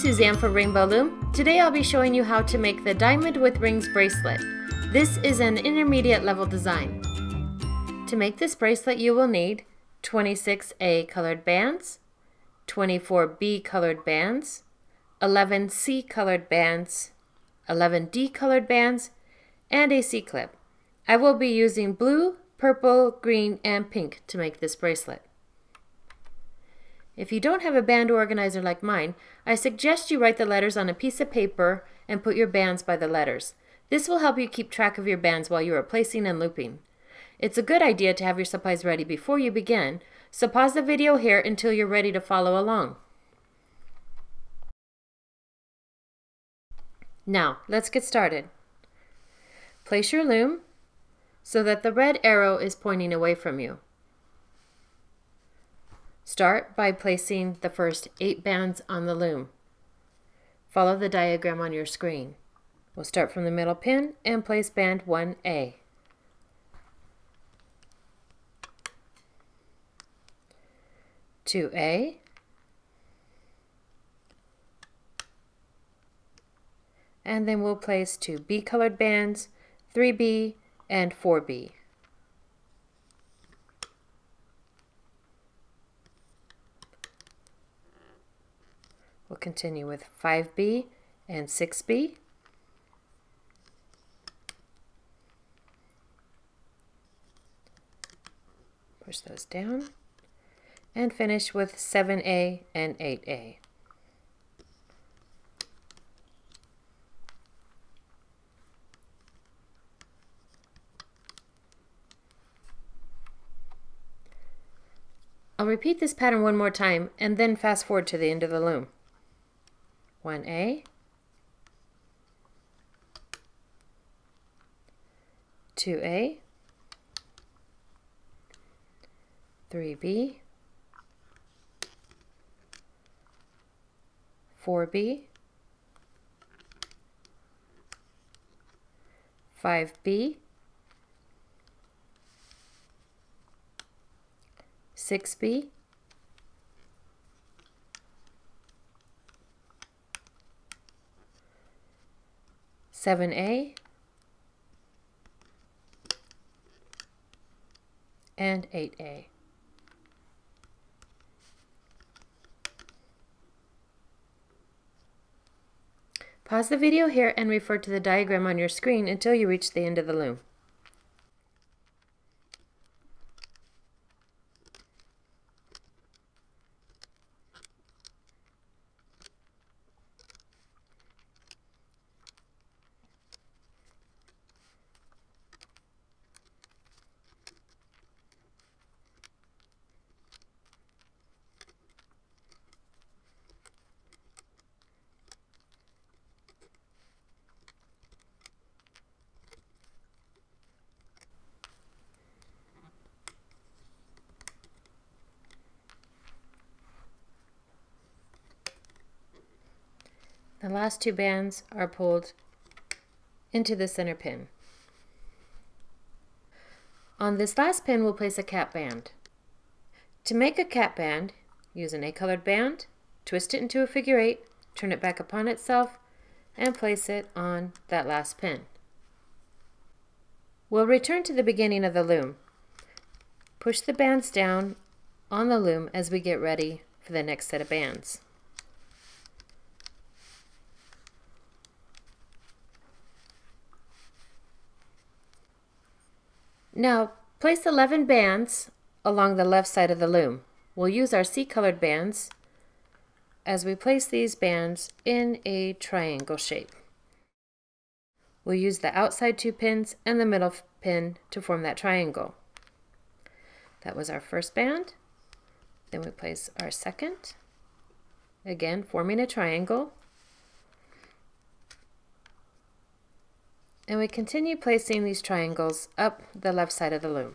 is Suzanne for Rainbow Loom. Today I'll be showing you how to make the Diamond with Rings bracelet. This is an intermediate level design. To make this bracelet you will need 26A colored bands, 24B colored bands, 11C colored bands, 11D colored bands, and a C-clip. I will be using blue, purple, green, and pink to make this bracelet. If you don't have a band organizer like mine, I suggest you write the letters on a piece of paper and put your bands by the letters. This will help you keep track of your bands while you are placing and looping. It's a good idea to have your supplies ready before you begin, so pause the video here until you're ready to follow along. Now, let's get started. Place your loom so that the red arrow is pointing away from you. Start by placing the first 8 bands on the loom. Follow the diagram on your screen. We'll start from the middle pin and place band 1A. A, and then we'll place 2 B colored bands, 3B, and 4B. We'll continue with 5B and 6B. Push those down. And finish with 7A and 8A. I'll repeat this pattern one more time and then fast forward to the end of the loom. 1A, 2A, 3B, 4B, 5B, 6B, 7A, and 8A. Pause the video here and refer to the diagram on your screen until you reach the end of the loom. The last 2 bands are pulled into the center pin. On this last pin, we'll place a cap band. To make a cap band, use an A colored band, twist it into a figure 8, turn it back upon itself, and place it on that last pin. We'll return to the beginning of the loom. Push the bands down on the loom as we get ready for the next set of bands. Now, place 11 bands along the left side of the loom. We'll use our C-colored bands as we place these bands in a triangle shape. We'll use the outside 2 pins and the middle pin to form that triangle. That was our first band. Then we place our second, again forming a triangle. And we continue placing these triangles up the left side of the loom.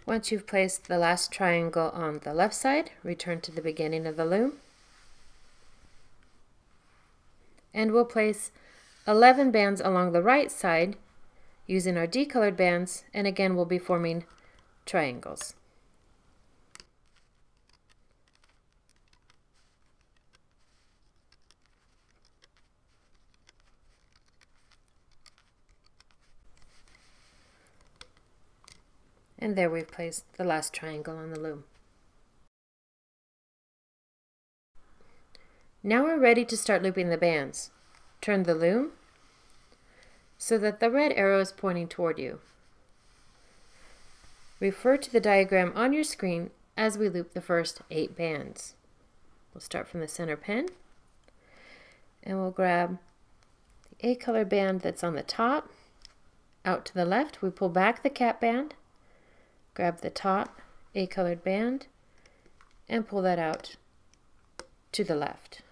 Once you've placed the last triangle on the left side, return to the beginning of the loom. And we'll place 11 bands along the right side using our decolored bands, and again we'll be forming triangles. And there we've placed the last triangle on the loom. Now we're ready to start looping the bands. Turn the loom so that the red arrow is pointing toward you. Refer to the diagram on your screen as we loop the first 8 bands. We'll start from the center pin and we'll grab the A-color band that's on the top. Out to the left, we pull back the cap band, grab the top A-colored band and pull that out to the left.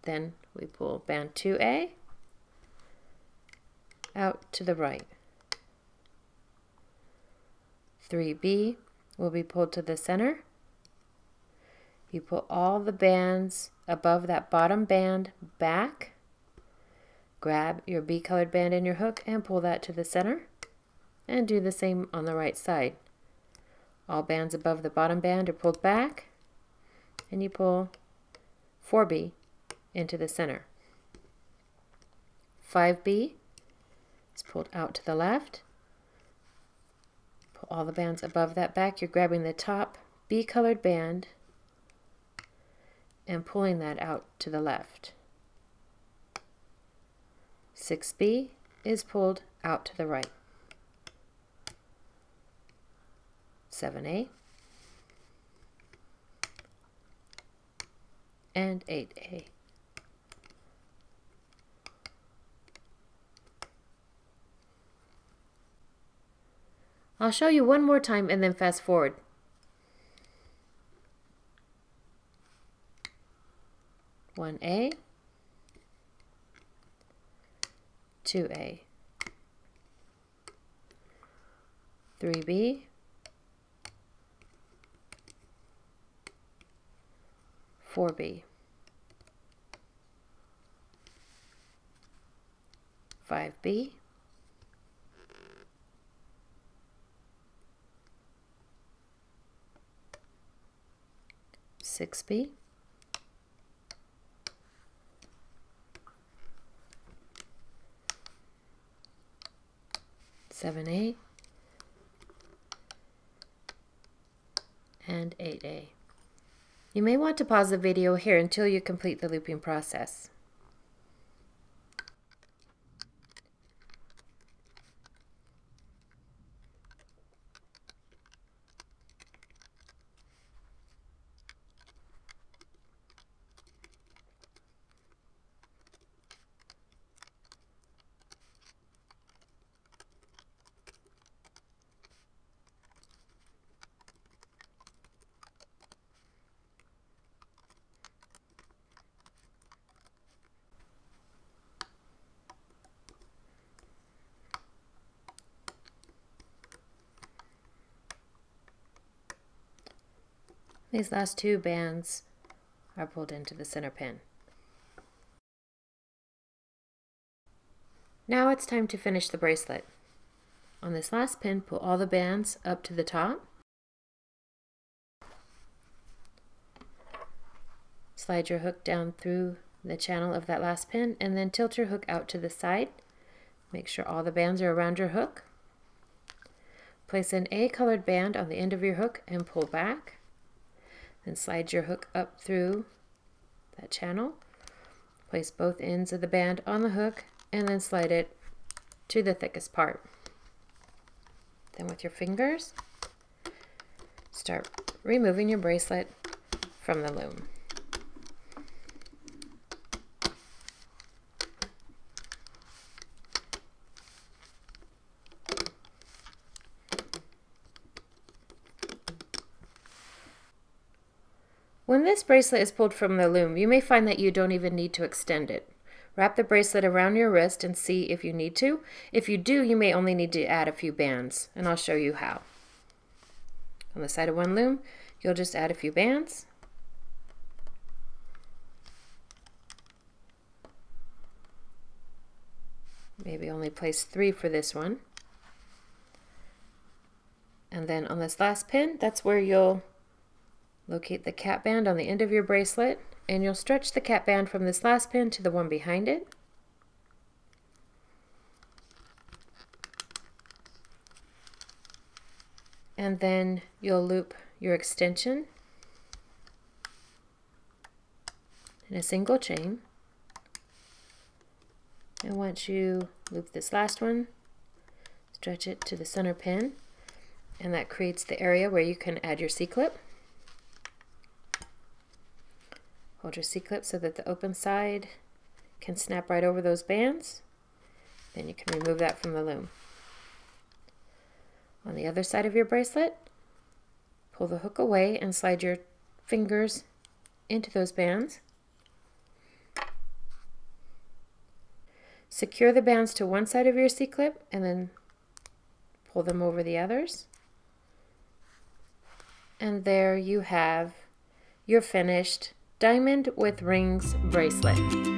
Then we pull band 2A out to the right. 3B will be pulled to the center. You pull all the bands above that bottom band back. Grab your B colored band in your hook and pull that to the center. And do the same on the right side. All bands above the bottom band are pulled back. And you pull 4B into the center. 5B is pulled out to the left. Pull all the bands above that back. You're grabbing the top B colored band and pulling that out to the left. 6B is pulled out to the right. 7A and 8A. I'll show you one more time and then fast forward. One A, 2A, 3B, 4B, 5B, 6B, 7A, and 8A. You may want to pause the video here until you complete the looping process. These last 2 bands are pulled into the center pin. Now it's time to finish the bracelet. On this last pin, pull all the bands up to the top. Slide your hook down through the channel of that last pin and then tilt your hook out to the side. Make sure all the bands are around your hook. Place an A-colored band on the end of your hook and pull back. Then slide your hook up through that channel. Place both ends of the band on the hook and then slide it to the thickest part. Then with your fingers, start removing your bracelet from the loom. When this bracelet is pulled from the loom, you may find that you don't even need to extend it. Wrap the bracelet around your wrist and see if you need to. If you do, you may only need to add a few bands, and I'll show you how. On the side of one loom, you'll just add a few bands. Maybe only place 3 for this one. And then on this last pin, that's where you'll locate the cap band on the end of your bracelet, and you'll stretch the cap band from this last pin to the one behind it. And then you'll loop your extension in a single chain. And once you loop this last one, stretch it to the center pin, and that creates the area where you can add your C-clip. Hold your C-clip so that the open side can snap right over those bands. Then you can remove that from the loom. On the other side of your bracelet, pull the hook away and slide your fingers into those bands. Secure the bands to one side of your C-clip and then pull them over the others. And there you have your finished diamond with rings bracelet.